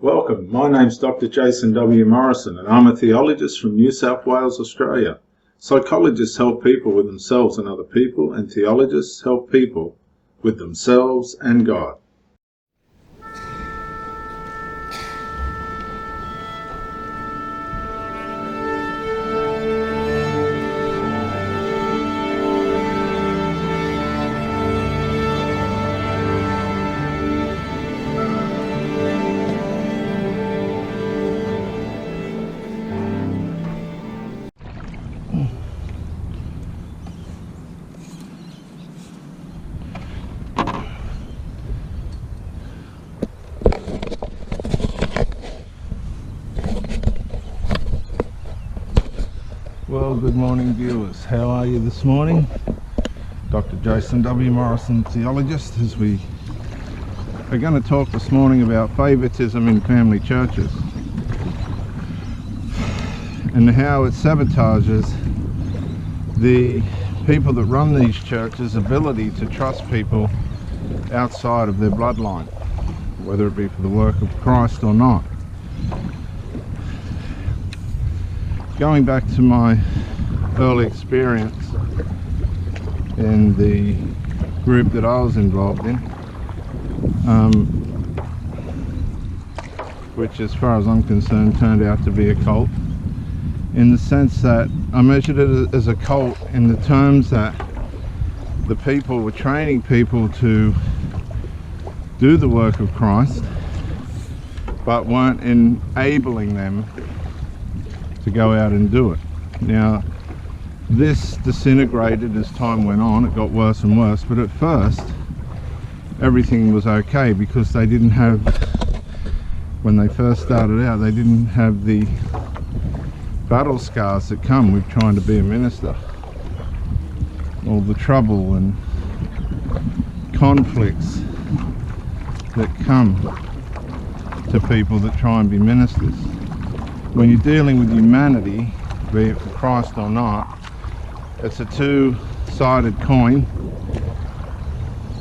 Welcome, my name's Dr. Jason W. Morrison and I'm a theologist from New South Wales, Australia. Psychologists help people with themselves and other people, and theologists help people with themselves and God. Well, good morning viewers. How are you this morning? Dr. Jason W. Morrison, theologist, as we are going to talk this morning about favouritism in family churches and how it sabotages the people that run these churches' ability to trust people outside of their bloodline, whether it be for the work of Christ or not. Going back to my early experience in the group that I was involved in, which as far as I'm concerned turned out to be a cult, in the sense that I measured it as a cult in the terms that the people were training people to do the work of Christ but weren't enabling them to go out and do it. Now, this disintegrated as time went on. It got worse and worse, but at first everything was okay because they didn't have, when they first started out, they didn't have the battle scars that come with trying to be a minister, all the trouble and conflicts that come to people that try and be ministers. When you're dealing with humanity, be it for Christ or not, it's a two-sided coin,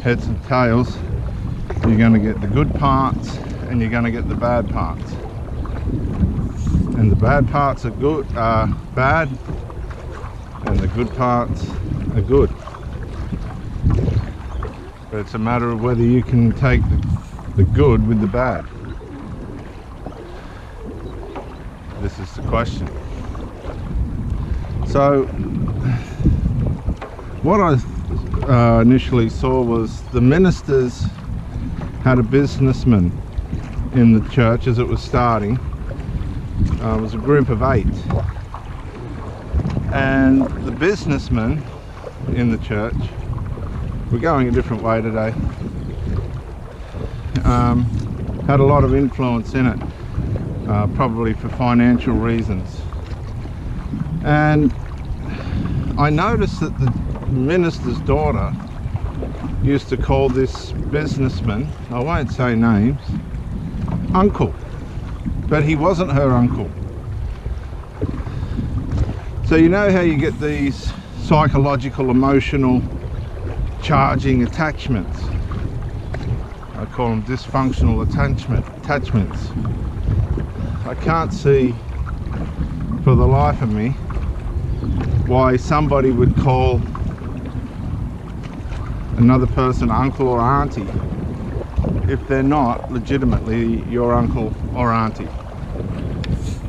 heads and tails. You're going to get the good parts and you're going to get the bad parts. And the bad parts are bad, and the good parts are good. But it's a matter of whether you can take the good with the bad. This is the question. So what I initially saw was the ministers had a businessman in the church as it was starting. It was a group of 8, and the businessmen in the church, we're going a different way today, had a lot of influence in it. Probably for financial reasons, and I noticed that the minister's daughter used to call this businessman, I won't say names, uncle, but he wasn't her uncle. So you know how you get these psychological, emotional charging attachments? I call them dysfunctional attachments. I can't see for the life of me why somebody would call another person uncle or auntie if they're not legitimately your uncle or auntie.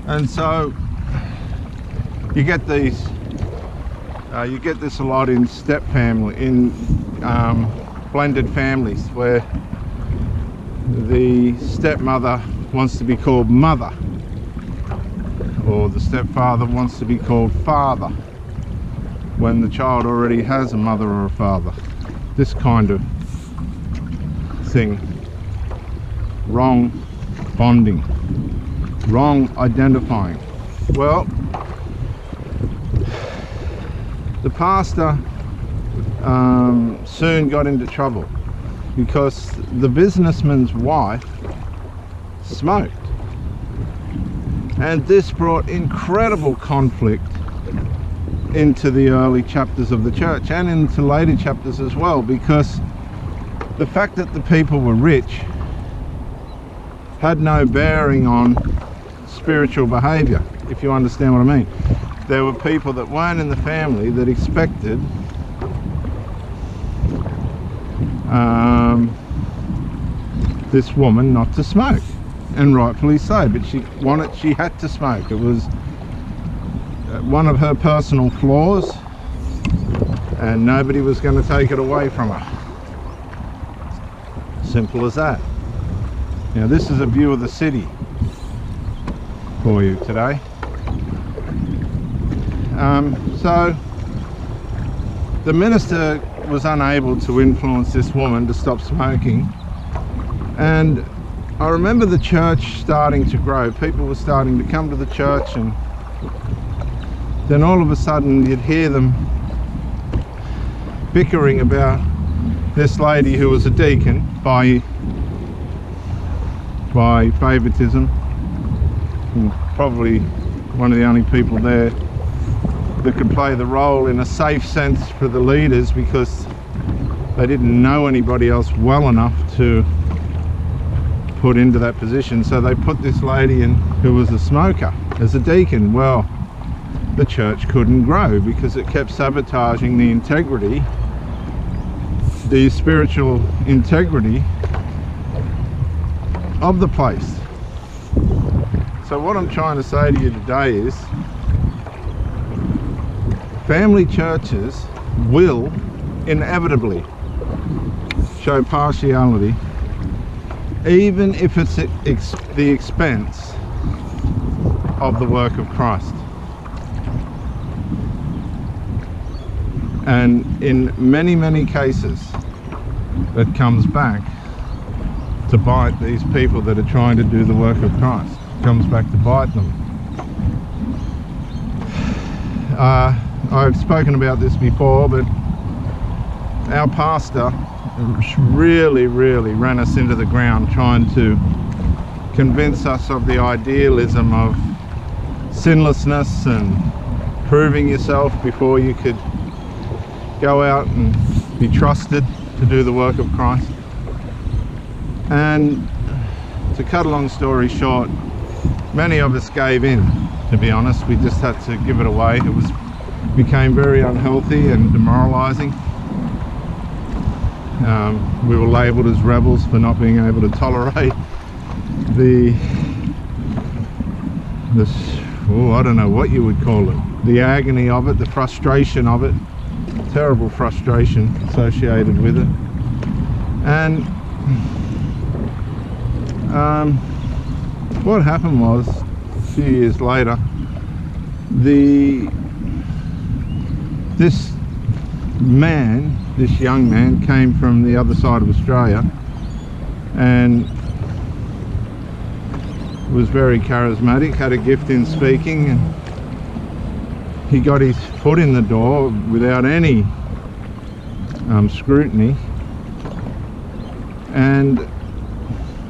And so you get these you get this a lot in blended families, where the stepmother wants to be called mother, or the stepfather wants to be called father when the child already has a mother or a father. This kind of thing. Wrong bonding, wrong identifying. Well, the pastor soon got into trouble because the businessman's wife smoked, and this brought incredible conflict into the early chapters of the church and into later chapters as well, because the fact that the people were rich had no bearing on spiritual behaviour, if you understand what I mean. There were people that weren't in the family that expected this woman not to smoke, and rightfully so, but she had to smoke. It was one of her personal flaws, and nobody was going to take it away from her. Simple as that. Now this is a view of the city for you today. So the minister was unable to influence this woman to stop smoking, and I remember the church starting to grow. People were starting to come to the church, and then all of a sudden you'd hear them bickering about this lady who was a deacon by favouritism, and probably one of the only people there that could play the role in a safe sense for the leaders, because they didn't know anybody else well enough to put into that position. So they put this lady in who was a smoker as a deacon. Well, the church couldn't grow because it kept sabotaging the integrity, the spiritual integrity of the place. So what I'm trying to say to you today is, family churches will inevitably show partiality, even if it's at the expense of the work of Christ. And in many cases, it comes back to bite these people that are trying to do the work of Christ. It comes back to bite them. I've spoken about this before, but our pastor really ran us into the ground trying to convince us of the idealism of sinlessness and proving yourself before you could go out and be trusted to do the work of Christ. And to cut a long story short, many of us gave in, to be honest. We just had to give it away. It became very unhealthy and demoralizing. We were labelled as rebels for not being able to tolerate I don't know what you would call it, the agony of it, the frustration of it, terrible frustration associated with it. And what happened was, a few years later, this young man came from the other side of Australia and was very charismatic, had a gift in speaking, and he got his foot in the door without any scrutiny, and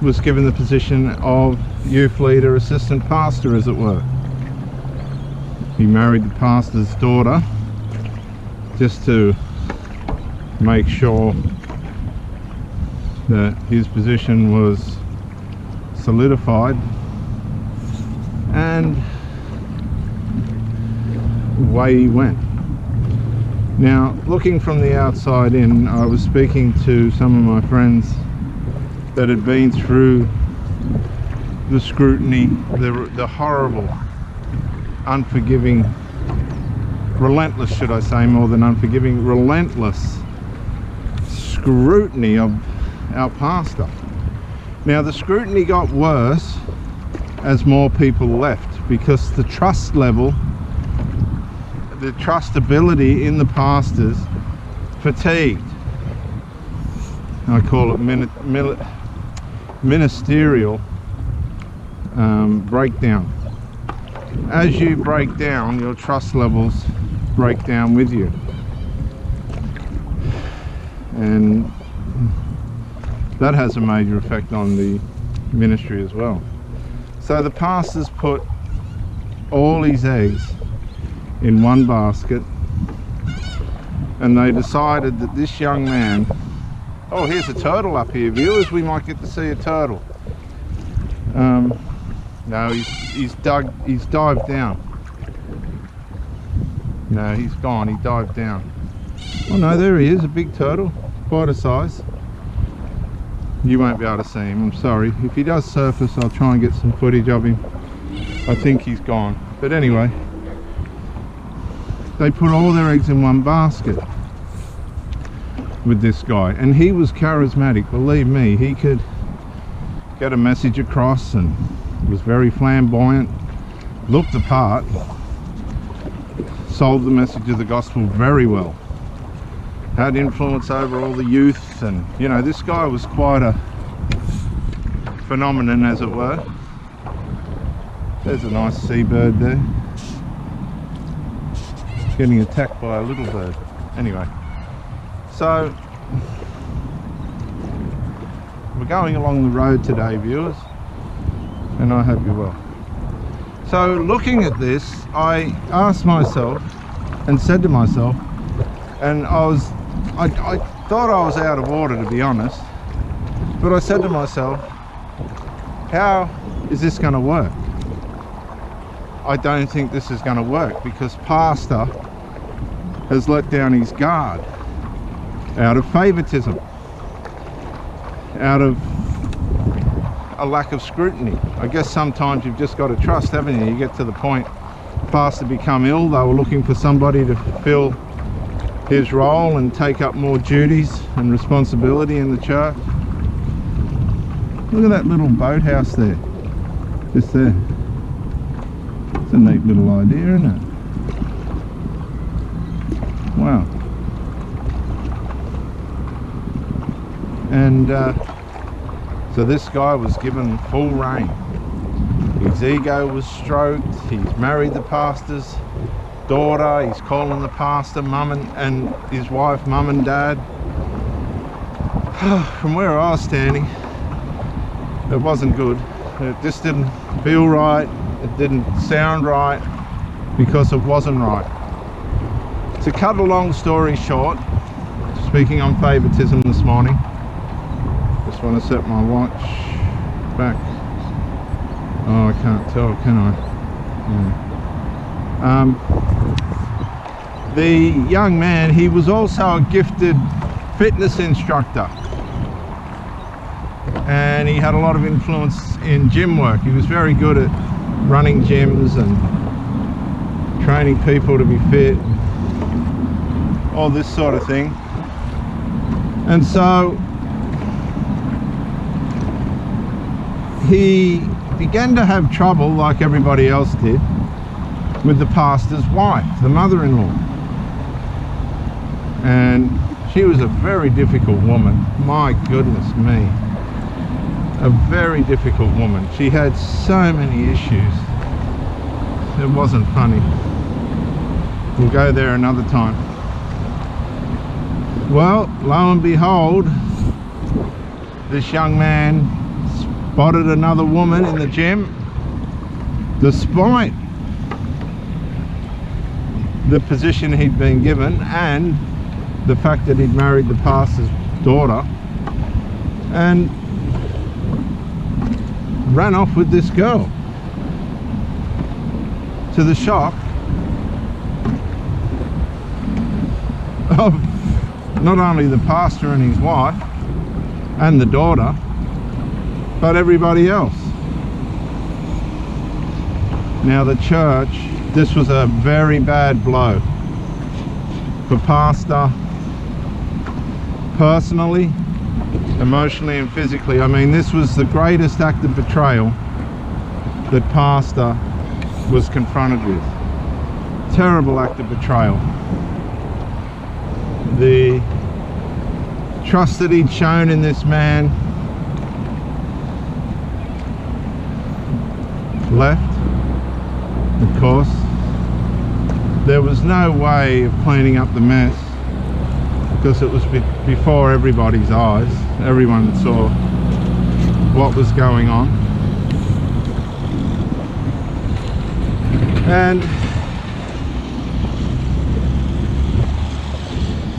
was given the position of youth leader, assistant pastor, as it were. He married the pastor's daughter just to make sure that his position was solidified, and away he went. Now, looking from the outside in, I was speaking to some of my friends that had been through the scrutiny, the horrible, unforgiving, relentless, should I say, more than unforgiving, relentless scrutiny of our pastor. Now, the scrutiny got worse as more people left, because the trust level, the trustability in the pastors fatigued. I call it ministerial breakdown. As you break down, your trust levels break down with you, and that has a major effect on the ministry as well. So the pastors put all his eggs in one basket, and they decided that this young man, oh, here's a turtle up here, viewers, we might get to see a turtle. No, he's dived down. No, he's gone. He dived down. Oh no, there he is, a big turtle, quite a size. You won't be able to see him, I'm sorry. If he does surface, I'll try and get some footage of him. I think he's gone. But anyway, they put all their eggs in one basket with this guy, and he was charismatic, believe me. He could get a message across and was very flamboyant, looked the part, sold the message of the gospel very well, had influence over all the youth, and you know, this guy was quite a phenomenon, as it were. There's a nice seabird there, getting attacked by a little bird. Anyway, so we're going along the road today, viewers, and I hope you're well. So looking at this, I asked myself and said to myself, and I thought I was out of order, to be honest, but I said to myself, how is this going to work? I don't think this is going to work, because Pastor has let down his guard out of favoritism, out of a lack of scrutiny. I guess sometimes you've just got to trust, haven't you? You get to the point, Pastor become ill, they were looking for somebody to fill his role and take up more duties and responsibility in the church. Look at that little boathouse there, just there. It's a neat little idea, isn't it? Wow. And so this guy was given full reign. His ego was stroked. He's married the pastor's daughter. He's calling the pastor mum and his wife mum and dad. From where I was standing, it wasn't good. It just didn't feel right. It didn't sound right, because it wasn't right. To cut a long story short, speaking on favoritism this morning, just want to set my watch back. Oh, I can't tell, can I? Yeah. The young man, he was also a gifted fitness instructor, and he had a lot of influence in gym work. He was very good at running gyms and training people to be fit, all this sort of thing. And so he began to have trouble, like everybody else did, with the pastor's wife, the mother-in-law. And she was a very difficult woman, my goodness me. A very difficult woman. She had so many issues. It wasn't funny. We'll go there another time. Well, lo and behold, this young man spotted another woman in the gym, despite the position he'd been given and the fact that he'd married the pastor's daughter, and ran off with this girl, to the shock of not only the pastor and his wife and the daughter, but everybody else. Now the church, this was a very bad blow for Pastor, personally, emotionally and physically. I mean, this was the greatest act of betrayal that Pastor was confronted with. Terrible act of betrayal. The trust that he'd shown in this man left, of course. There was no way of cleaning up the mess, because it was before everybody's eyes. Everyone saw what was going on. And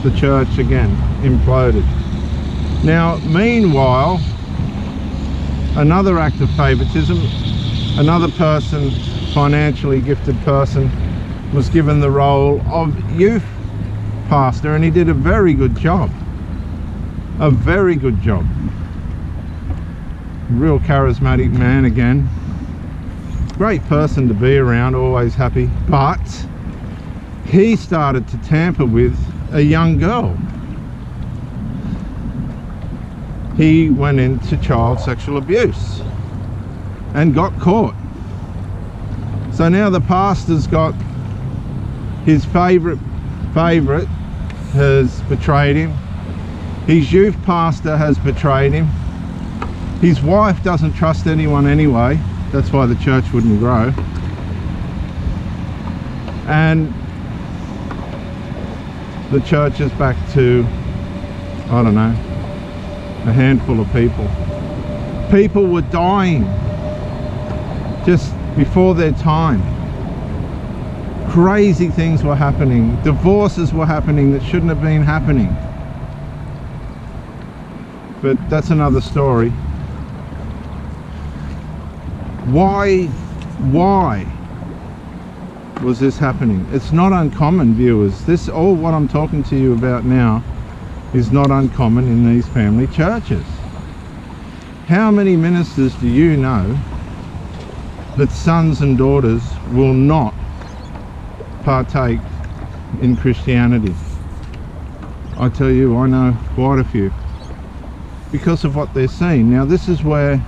the church again imploded. Now, meanwhile, Another act of favoritism, another person, financially gifted person, was given the role of youth pastor, and he did a very good job. A very good job. Real charismatic man again. Great person to be around, always happy. But he started to tamper with a young girl. He went into child sexual abuse and got caught. So now the pastor's got his favourite has betrayed him. His youth pastor has betrayed him. His wife doesn't trust anyone anyway. That's why the church wouldn't grow. And the church is back to, I don't know, a handful of people. People were dying just before their time. Crazy things were happening. Divorces were happening that shouldn't have been happening. But that's another story. Why was this happening? It's not uncommon, viewers. This, all what I'm talking to you about now, is not uncommon in these family churches. How many ministers do you know that sons and daughters will not partake in Christianity? I tell you, I know quite a few, because of what they're seeing. Now this is where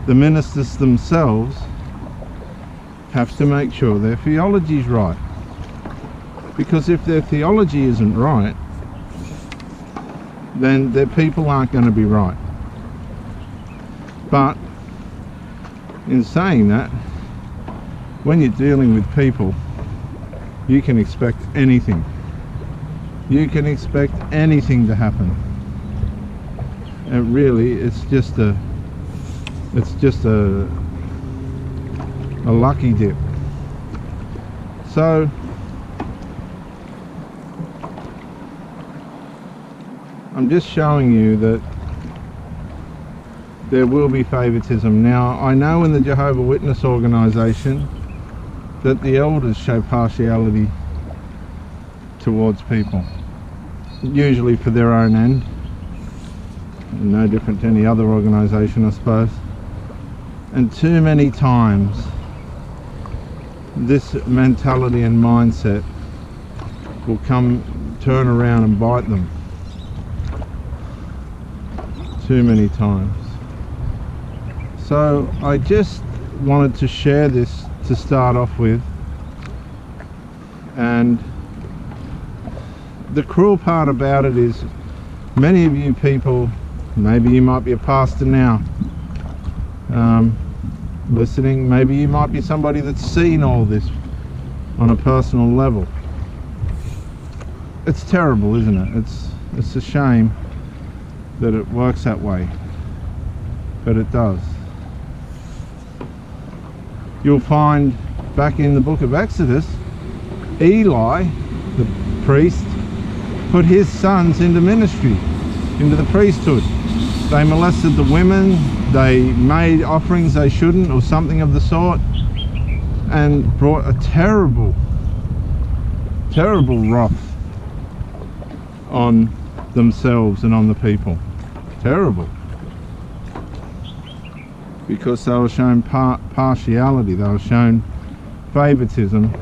the ministers themselves have to make sure their theology is right, because if their theology isn't right, then their people aren't going to be right. But in saying that, when you're dealing with people, you can expect anything. You can expect anything to happen. And really, it's just a lucky dip. So I'm just showing you that there will be favoritism. Now, I know in the Jehovah Witness organisation that the elders show partiality towards people, usually for their own end. No different to any other organisation, I suppose. And too many times this mentality and mindset will turn around and bite them. Too many times. So I just wanted to share this to start off with. And the cruel part about it is, many of you people, maybe you might be a pastor now, listening, maybe you might be somebody that's seen all this on a personal level. It's terrible, isn't it? It's a shame that it works that way, but it does. You'll find back in the book of Exodus, Eli, the priest, put his sons into ministry, into the priesthood. They molested the women, they made offerings they shouldn't, or something of the sort, and brought a terrible wrath on themselves and on the people. Terrible. Because they were shown partiality, they were shown favouritism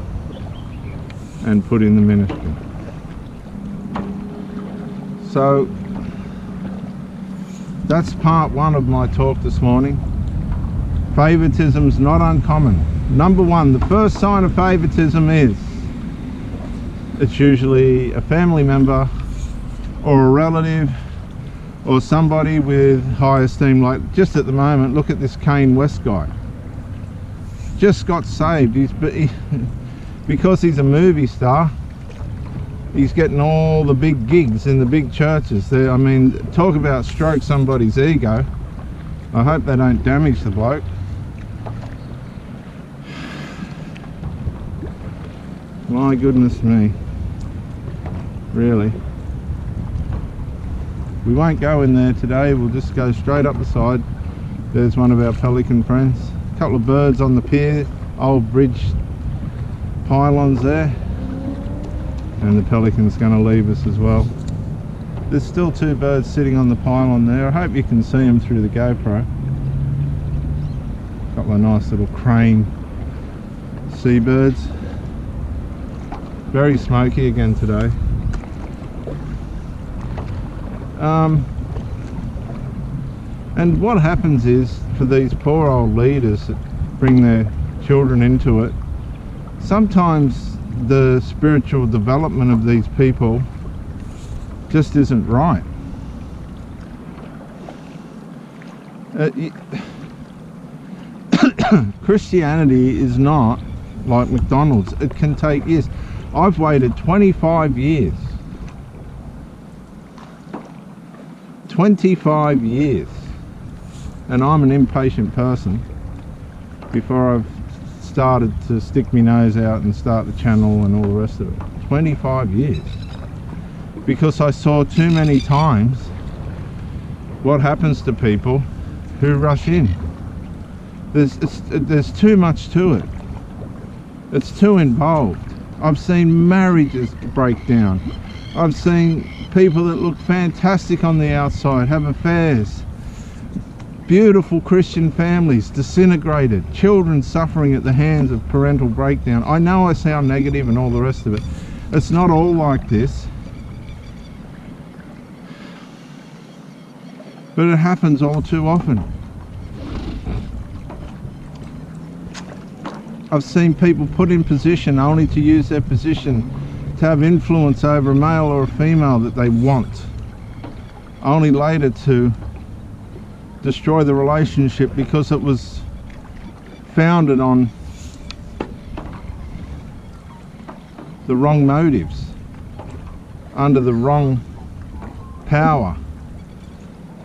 and put in the ministry. So that's part one of my talk this morning. Favouritism's not uncommon. Number one, the first sign of favouritism is it's usually a family member or a relative or somebody with high esteem. Like just at the moment, look at this Kane West guy. Just got saved. Because he's a movie star, he's getting all the big gigs in the big churches. I mean, talk about stroke somebody's ego. I hope they don't damage the bloke. My goodness me. Really. We won't go in there today, we'll just go straight up the side There's one of our pelican friends. A couple of birds on the pier, old bridge pylons there. And the pelican's going to leave us as well. There's still two birds sitting on the pylon there. I hope you can see them through the GoPro. A couple of nice little crane seabirds. Very smoky again today. And what happens is, for these poor old leaders that bring their children into it, sometimes the spiritual development of these people just isn't right. Christianity is not like McDonald's. It can take years. I've waited 25 years. 25 years. And I'm an impatient person. Before I've started to stick my nose out and start the channel and all the rest of it. 25 years. Because I saw too many times what happens to people who rush in. There's too much to it. It's too involved. I've seen marriages break down. I've seen people that look fantastic on the outside have affairs. Beautiful Christian families disintegrated. Children suffering at the hands of parental breakdown. I know I sound negative and all the rest of it. It's not all like this. But it happens all too often. I've seen people put in position only to use their position to have influence over a male or a female that they want, only later to destroy the relationship because it was founded on the wrong motives, under the wrong power.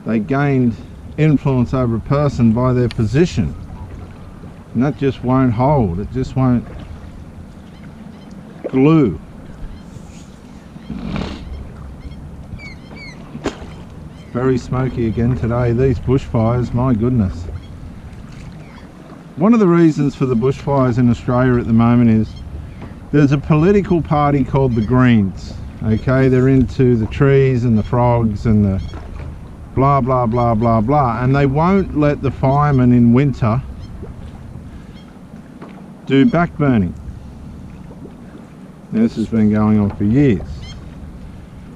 They gained influence over a person by their position, and that just won't hold. It just won't glue. Very smoky again today. These bushfires, my goodness. One of the reasons for the bushfires in Australia at the moment is there's a political party called the Greens. Okay, they're into the trees and the frogs and the blah blah blah blah blah, and they won't let the firemen in winter do backburning. Now, this has been going on for years.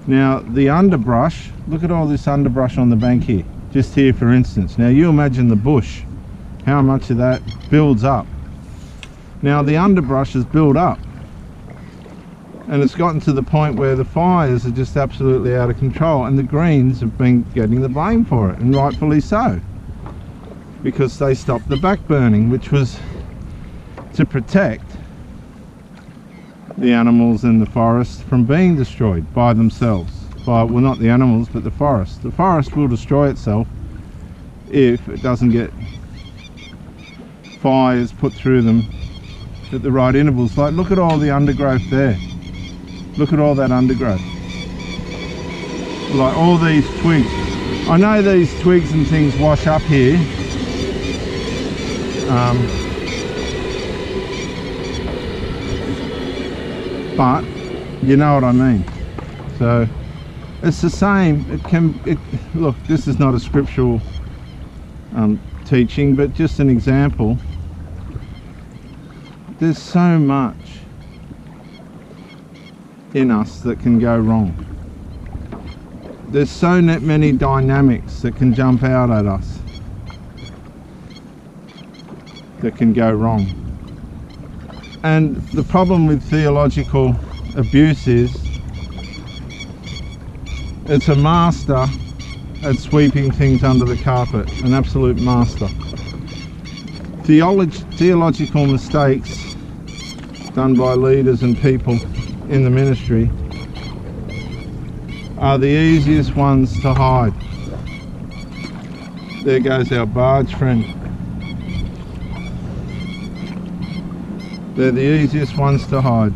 Now the underbrush, look at all this underbrush on the bank here, just here for instance. Now you imagine the bush, how much of that builds up. Now the underbrush has built up and it's gotten to the point where the fires are just absolutely out of control, and the Greens have been getting the blame for it, and rightfully so, because they stopped the backburning, which was to protect the animals in the forest from being destroyed by themselves. Well, not the animals, but the forest. The forest will destroy itself if it doesn't get fires put through them at the right intervals. Like, look at all the undergrowth there. Look at all that undergrowth. Like all these twigs. I know these twigs and things wash up here. But you know what I mean. So it's the same. Look, this is not a scriptural teaching, but just an example. There's so much in us that can go wrong. There's so many dynamics that can jump out at us that can go wrong. And the problem with theological abuse is it's a master at sweeping things under the carpet, an absolute master. Theological mistakes done by leaders and people in the ministry are the easiest ones to hide. There goes our barge friend. They're the easiest ones to hide.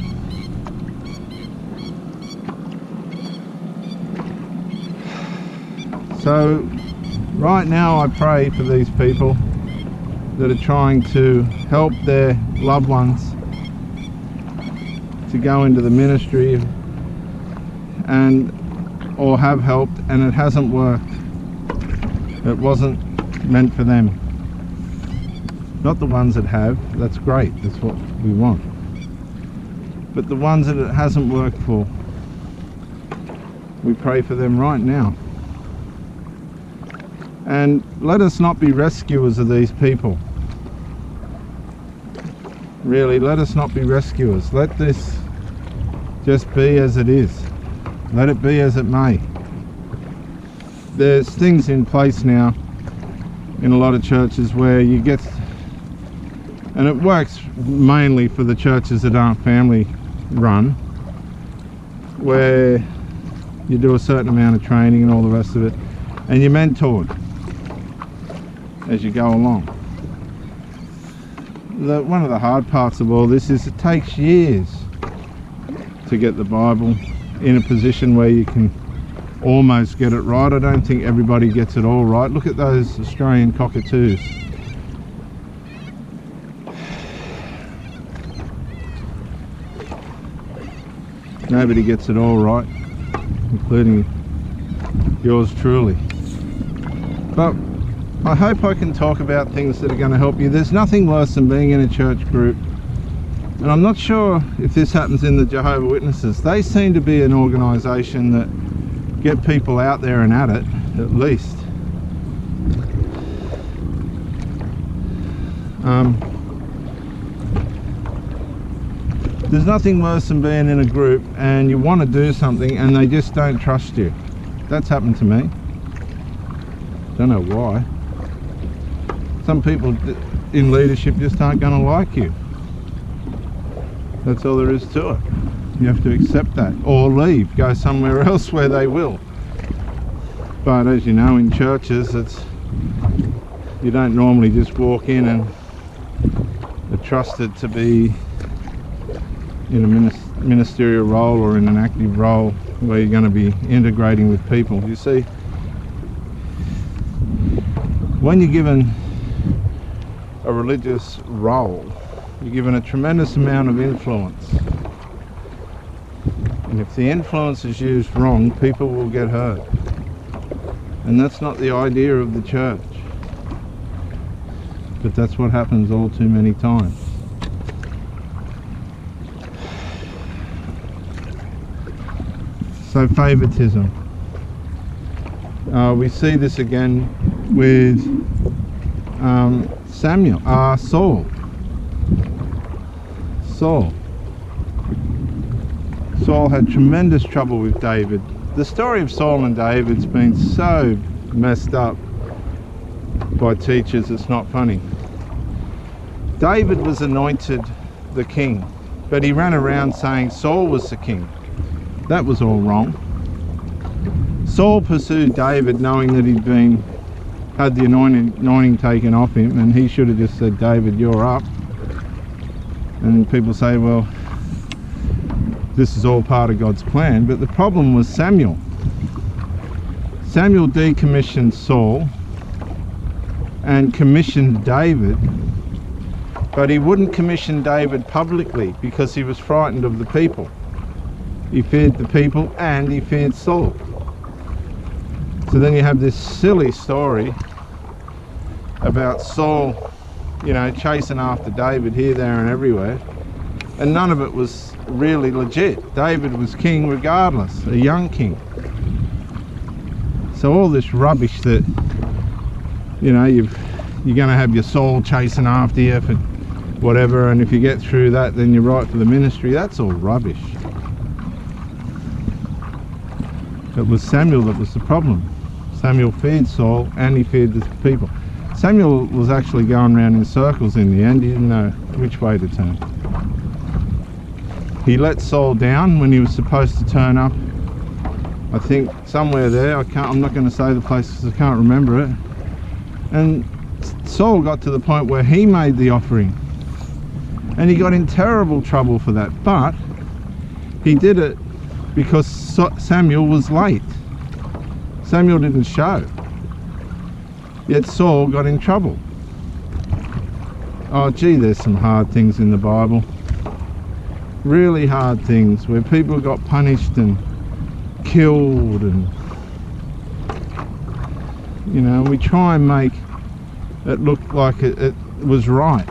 So Right now I pray for these people that are trying to help their loved ones to go into the ministry and or have helped, and it hasn't worked. It wasn't meant for them. Not the ones that have, that's great, that's what we want. But the ones that it hasn't worked for, we pray for them right now. And let us not be rescuers of these people. Really, let us not be rescuers. Let this just be as it is. Let it be as it may. There's things in place now in a lot of churches where you get, and it works mainly for the churches that aren't family run, where you do a certain amount of training and all the rest of it, and you're mentored as you go along. One of the hard parts of all this is it takes years to get the Bible in a position where you can almost get it right. I don't think everybody gets it all right. Look at those Australian cockatoos. Nobody gets it all right, including yours truly. But I hope I can talk about things that are going to help you. There's nothing worse than being in a church group, and I'm not sure if this happens in the Jehovah Witnesses. They seem to be an organisation that get people out there and at it, at least. There's nothing worse than being in a group and you want to do something and they just don't trust you. That's happened to me. Don't know why. Some people in leadership just aren't going to like you. That's all there is to it. You have to accept that, or leave, go somewhere else where they will. But as you know, in churches, you don't normally just walk in and are trusted to be in a ministerial role or in an active role where you're going to be integrating with people. You see, when you're given a religious role, you're given a tremendous amount of influence. And if the influence is used wrong, people will get hurt. And that's not the idea of the church. But that's what happens all too many times. So favouritism. We see this again with Saul had tremendous trouble with David. The story of Saul and David's been so messed up by teachers, it's not funny. David was anointed the king, but he ran around saying Saul was the king. That was all wrong. Saul pursued David knowing that he'd had the anointing taken off him, and he should have just said, David, you're up. And people say, well, this is all part of God's plan. But the problem was Samuel. Samuel decommissioned Saul and commissioned David, but he wouldn't commission David publicly because he was frightened of the people. He feared the people and he feared Saul. So then you have this silly story about Saul, you know, chasing after David here, there and everywhere, and none of it was really legit. David was king regardless, a young king. So all this rubbish that, you know, you're going to have your Saul chasing after you for whatever, and if you get through that then you're right for the ministry, that's all rubbish. It was Samuel that was the problem. Samuel feared Saul and he feared the people. Samuel was actually going around in circles in the end. He didn't know which way to turn. He let Saul down when he was supposed to turn up, I think somewhere there. I'm not going to say the place because I can't remember it. And Saul got to the point where he made the offering, and he got in terrible trouble for that. But he did it because Samuel was late. Samuel didn't show. Yet Saul got in trouble. Oh gee, there's some hard things in the Bible. Really hard things where people got punished and killed, and you know, we try and make it look like it was right.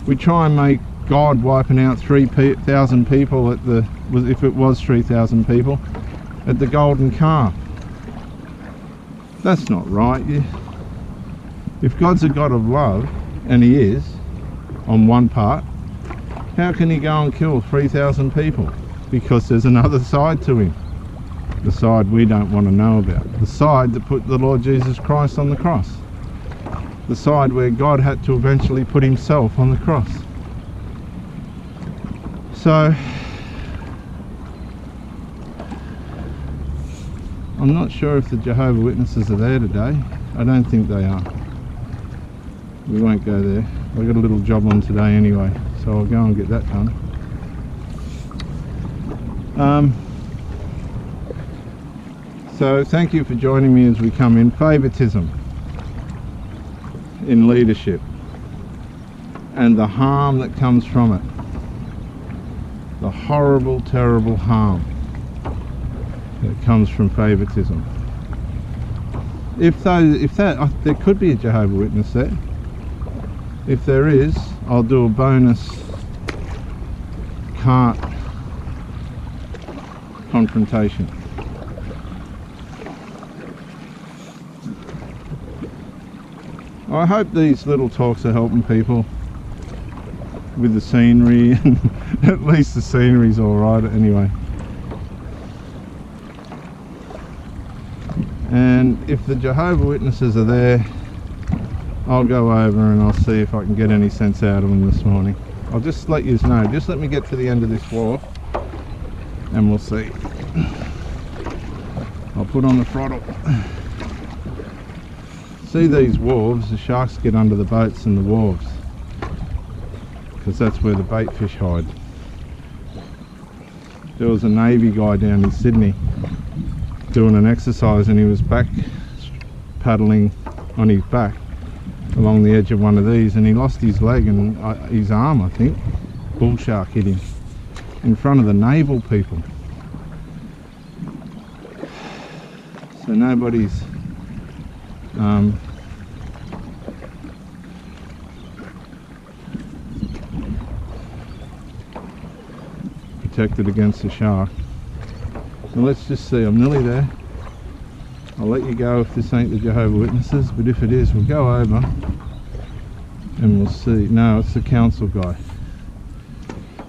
We try and make God wiping out 3,000 people at the, if it was 3,000 people, at the golden calf. That's not right. If God's a God of love, and he is on one part, how can he go and kill 3,000 people? Because there's another side to him, the side we don't want to know about, the side that put the Lord Jesus Christ on the cross, the side where God had to eventually put himself on the cross. So I'm not sure if the Jehovah Witnesses are there today. I don't think they are. We won't go there. I've got a little job on today anyway, so I'll go and get that done. So thank you for joining me as we come in. Favouritism in leadership and the harm that comes from it. The horrible, terrible harm that comes from favouritism. There could be a Jehovah Witness there. If there is, I'll do a bonus cart confrontation. I hope these little talks are helping people with the scenery, and at least the scenery's alright anyway. And if the Jehovah Witnesses are there, I'll go over and I'll see if I can get any sense out of them this morning. I'll just let you know, just let me get to the end of this wharf and we'll see. I'll put on the throttle. See these wharves, the sharks get under the boats and the wharves, because that's where the bait fish hide. There was a Navy guy down in Sydney doing an exercise, and he was back paddling on his back along the edge of one of these, and he lost his leg and his arm, I think. Bull shark hit him in front of the naval people. So nobody's protected against the shark. So let's just see, I'm nearly there. I'll let you go if this ain't the Jehovah Witnesses, but if it is, we'll go over and we'll see. No, it's the council guy.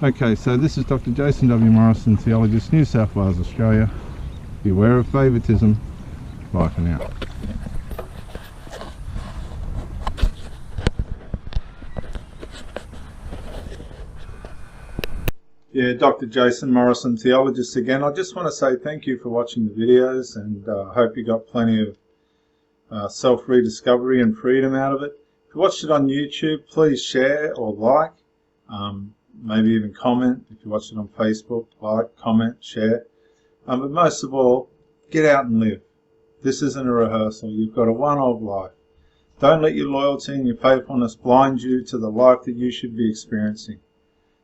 Okay, so this is Dr. Jason W. Morrison, theologist, New South Wales, Australia. Beware of favouritism. Bye for now. Yeah, Dr. Jason Morrison, theologist again. I just want to say thank you for watching the videos, and I hope you got plenty of self-rediscovery and freedom out of it. If you watched it on YouTube, please share or like, maybe even comment. If you watched it on Facebook, like, comment, share. But most of all, get out and live. This isn't a rehearsal. You've got a one-off life. Don't let your loyalty and your faithfulness blind you to the life that you should be experiencing.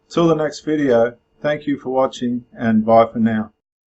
Till the next video, thank you for watching, and bye for now.